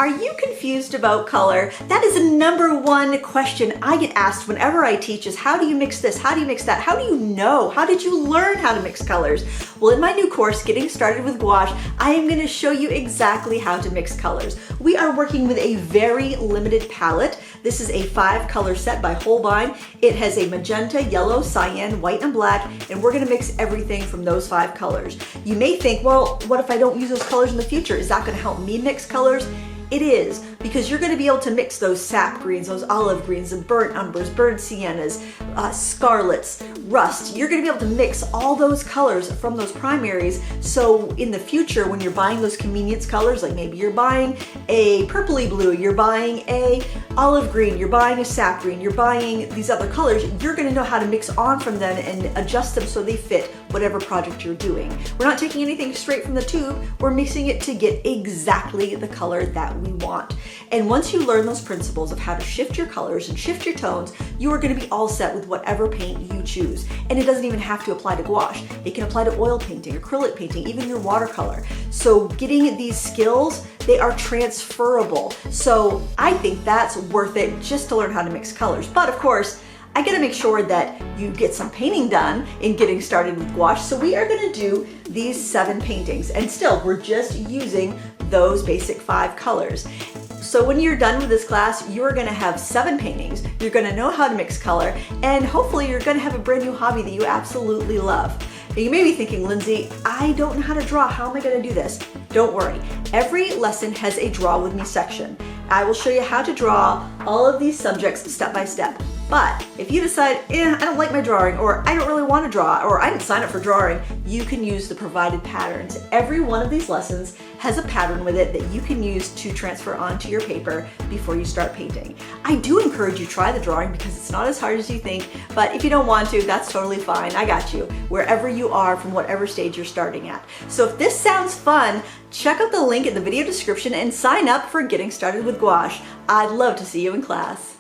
Are you confused about color? That is the #1 question I get asked whenever I teach is how do you mix this? How do you mix that? How do you know? How did you learn how to mix colors? Well, in my new course, Getting Started with Gouache, I am going to show you exactly how to mix colors. We are working with a very limited palette. This is a 5-color set by Holbein. It has a magenta, yellow, cyan, white, and black, and we're going to mix everything from those 5 colors. You may think, well, what if I don't use those colors in the future? Is that going to help me mix colors? It is, because you're going to be able to mix those sap greens, those olive greens, the burnt umbers, burnt siennas, scarlets, rust. You're going to be able to mix all those colors from those primaries, so in the future when you're buying those convenience colors, like maybe you're buying a purpley blue, you're buying a olive green, you're buying a sap green, you're buying these other colors, you're going to know how to mix on from them and adjust them so they fit whatever project you're doing. We're not taking anything straight from the tube, we're mixing it to get exactly the color that we want. And once you learn those principles of how to shift your colors and shift your tones, you are going to be all set with whatever paint you choose. And it doesn't even have to apply to gouache. It can apply to oil painting, acrylic painting, even your watercolor. So getting these skills, they are transferable. So I think that's worth it just to learn how to mix colors. But of course, I gotta make sure that you get some painting done in Getting Started with Gouache. So we are gonna do these 7 paintings, and still we're just using those basic 5 colors. So when you're done with this class, you're gonna have 7 paintings, you're gonna know how to mix color, and hopefully you're gonna have a brand new hobby that you absolutely love. Now you may be thinking, Lindsay, I don't know how to draw, how am I gonna do this? Don't worry, every lesson has a Draw With Me section. I will show you how to draw all of these subjects step by step. But if you decide, I don't like my drawing, or I don't really want to draw, or I didn't sign up for drawing, you can use the provided patterns. Every one of these lessons has a pattern with it that you can use to transfer onto your paper before you start painting. I do encourage you to try the drawing because it's not as hard as you think, but if you don't want to, that's totally fine. I got you, wherever you are from whatever stage you're starting at. So if this sounds fun, check out the link in the video description and sign up for Getting Started with Gouache. I'd love to see you in class.